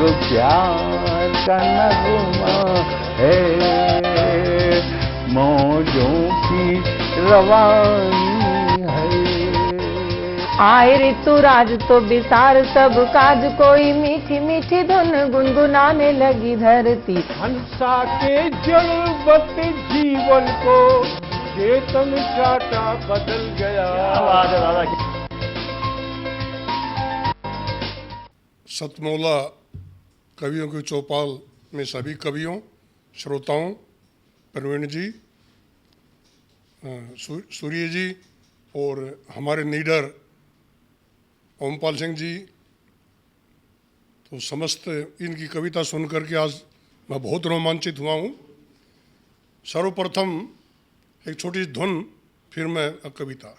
प्यार का नगमा है, मौजों की रवानी है। आए ऋतुराज तो बिसार सब काज, कोई मीठी मीठी धुन गुनगुनाने लगी धरती। हंसा के जड़वत जीवन को चेतन चाटा बदल गया। सतमौला कवियों की चौपाल में सभी कवियों, श्रोताओं, प्रवीण जी, सूर्य जी और हमारे लीडर ओमपाल सिंह जी, तो समस्त इनकी कविता सुनकर के आज मैं बहुत रोमांचित हुआ हूँ। सर्वप्रथम एक छोटी सी धुन, फिर मैं कविता।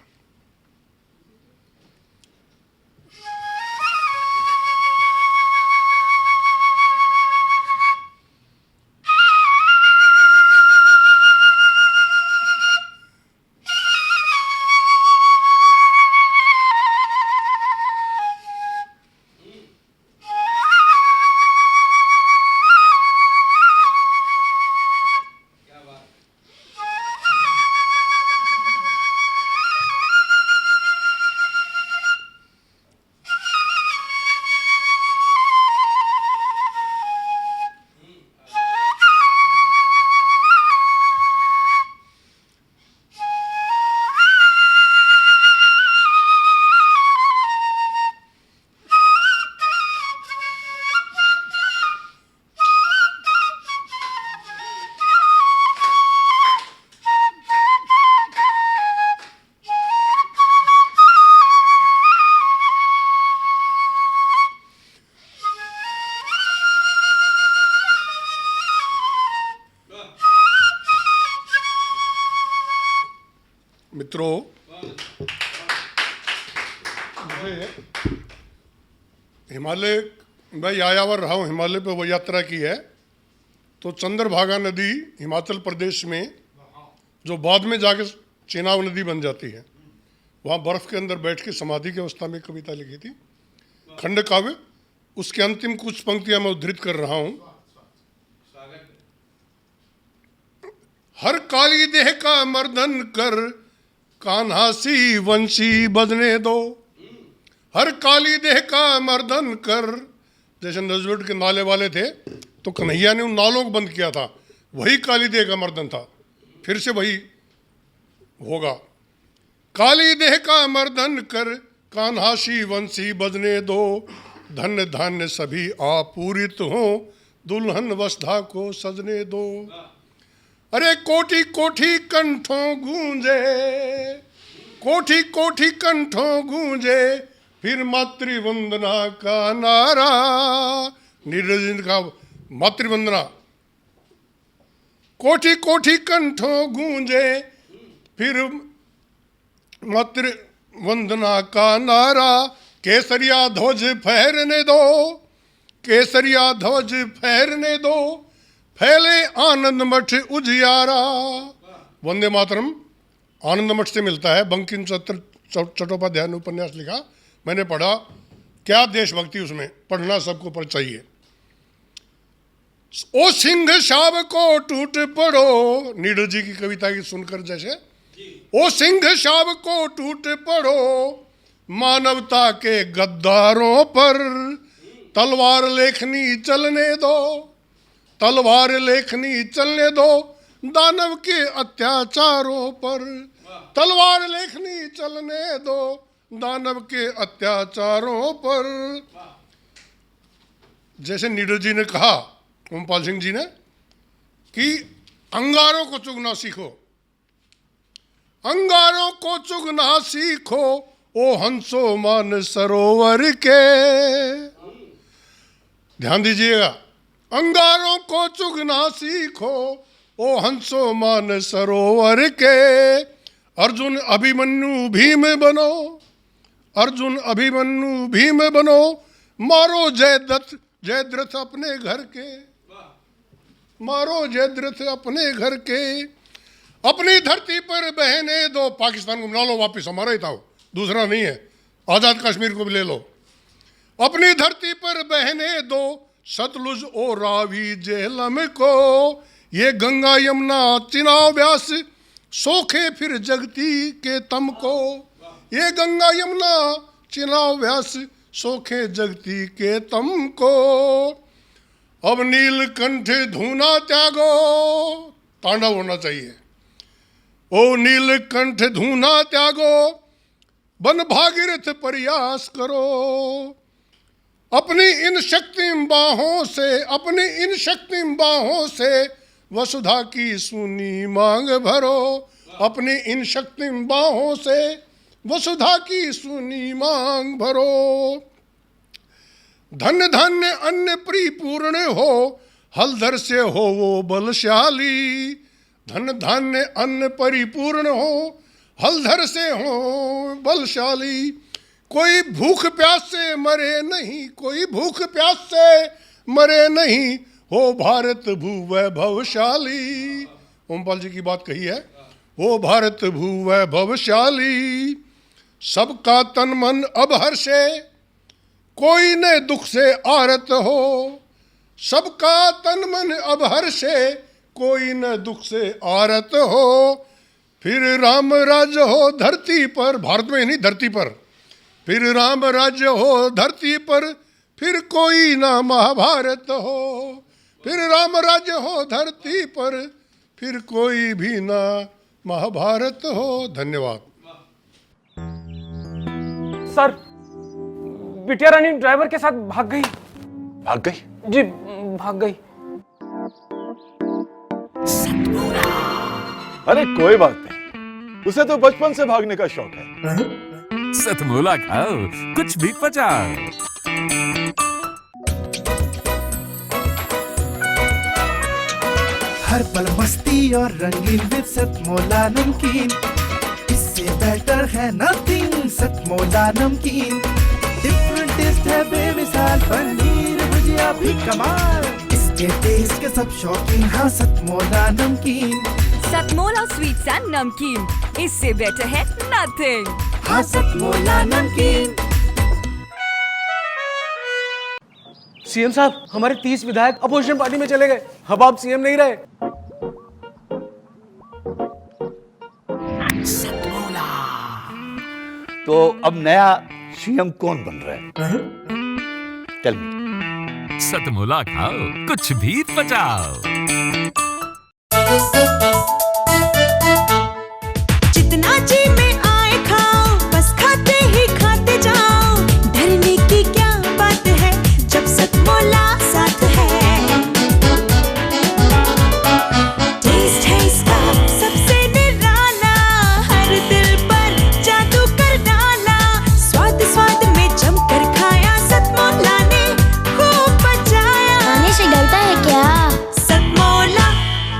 मित्रों, हिमालय, मैं यायावर रहा हूँ, हिमालय पे वो यात्रा की है। तो चंद्रभागा नदी हिमाचल प्रदेश में, जो बाद में जाके चेनाब नदी बन जाती है, वहाँ बर्फ के अंदर बैठ के समाधि की अवस्था में कविता लिखी थी, खंड काव्य। उसके अंतिम कुछ पंक्तियां मैं उद्धृत कर रहा हूँ। हर काली देह का मर्दन कर, कान्हा सी वंशी बजने दो। हर काली देह का मर्दन कर, जैसे नजरुट के नाले वाले थे तो कन्हैया ने उन नालों को बंद किया था, वही काली देह का मर्दन था, फिर से वही होगा। काली देह का मर्दन कर, कान्हा सी वंशी बजने दो। धन्य धान्य सभी आपूरित हो, दुल्हन वसुधा को सजने दो। अरे कोटि कोटि कंठों गूंजे, कोटि कोटि कंठों गूंजे, फिर मातृवंदना का नारा। निर्जन का मातृवंदना, कोटि कोटि कंठों गूंजे, फिर मातृवंदना का नारा। केसरिया ध्वज फहरने दो, केसरिया ध्वज फहरने दो, फैले आनंद मठ उजियारा। वंदे मातरम आनंद मठ से मिलता है। बंकिम चंद्र चट्टोपाध्याय ने उपन्यास लिखा, मैंने पढ़ा। क्या देशभक्ति उसमें, पढ़ना सबको पर चाहिए। ओ सिंह शाब को टूट पड़ो, नीरज जी की कविता की सुनकर जैसे, ओ सिंह शाब को टूट पड़ो, मानवता के गद्दारों पर तलवार लेखनी चलने दो, तलवार लेखनी चलने दो, दानव के अत्याचारों पर तलवार लेखनी चलने दो, दानव के अत्याचारों पर। जैसे नीरज जी ने कहा, ओमपाल सिंह जी ने, कि अंगारों को चुगना सीखो, अंगारों को चुगना सीखो, ओ हंसो मान सरोवर के। ध्यान दीजिएगा, अंगारों को चुगना सीखो, ओ हंसो मान सरोवर के। अर्जुन अभिमन्यु भीम बनो, अर्जुन अभिमन्यु भीम बनो, मारो जयद्रथ अपने घर के, मारो जयद्रथ अपने घर के। अपनी धरती पर बहने दो, पाकिस्तान को बना लो वापिस, हमारा ही था वो, दूसरा नहीं है। आज़ाद कश्मीर को भी ले लो। अपनी धरती पर बहने दो सतलुज ओ रावी जेहलम को, ये गंगा यमुना चिनाव व्यास सोखे फिर जगती के तम को। ये गंगा यमुना चिनाव व्यास सोखे जगती के तम को। अब नीलकंठ धूना त्यागो, तांडव होना चाहिए। ओ नीलकंठ धूना त्यागो, बन भागीरथ प्रयास करो। अपनी इन शक्तिम बाहों से, अपनी इन शक्तिम बाहों से वसुधा की सूनी मांग भरो। अपनी इन शक्तिम बाहों से वसुधा की सूनी मांग भरो। धन्य धन्य अन्न परिपूर्ण हो, हलधर से हो वो बलशाली। धन धान्य अन्न परिपूर्ण हो, हलधर से हो बलशाली। कोई भूख प्यास से मरे नहीं, कोई भूख प्यास से मरे नहीं, हो भारत भू वैभवशाली। ओमपाल जी की बात कही है, हो भारत भू वैभवशाली। सबका तन मन अब हर्षे, कोई न दुख से आरत हो। सबका तन मन अब हर्षे, कोई न दुख से आरत हो। फिर राम राज्य हो धरती पर, भारत में ही नहीं धरती पर। फिर राम राज्य हो धरती पर, फिर कोई ना महाभारत हो। फिर राम राज्य हो धरती पर, फिर कोई भी ना महाभारत हो। धन्यवाद। सर, बिटिया रानी ड्राइवर के साथ भाग गई। भाग गई? जी भाग गई। अरे कोई बात नहीं, उसे तो बचपन से भागने का शौक है। सतमोला खाओ, कुछ भी पचाओ। हर पल मस्ती और रंगीन विद सतमोला नमकीन, इससे बेटर है नथिंग। सतमोला नमकीन डिफरेंट टेस्ट है बेमिसाल, पनीर भुजिया भी कमाल। इसके टेस्ट के सब शौकीन, हाँ सतमोला नमकीन। सतमोला स्वीट्स एंड नमकीन, इससे बेटर है नथिंग। हाँ सतमोला नमकीन। सीएम साहब, हमारे 30 विधायक अपोजिशन पार्टी में चले गए। अब आप सीएम नहीं रहे। तो अब नया सीएम कौन बन रहा है? Tell me. सतमोला खाओ, कुछ भी पचाओ।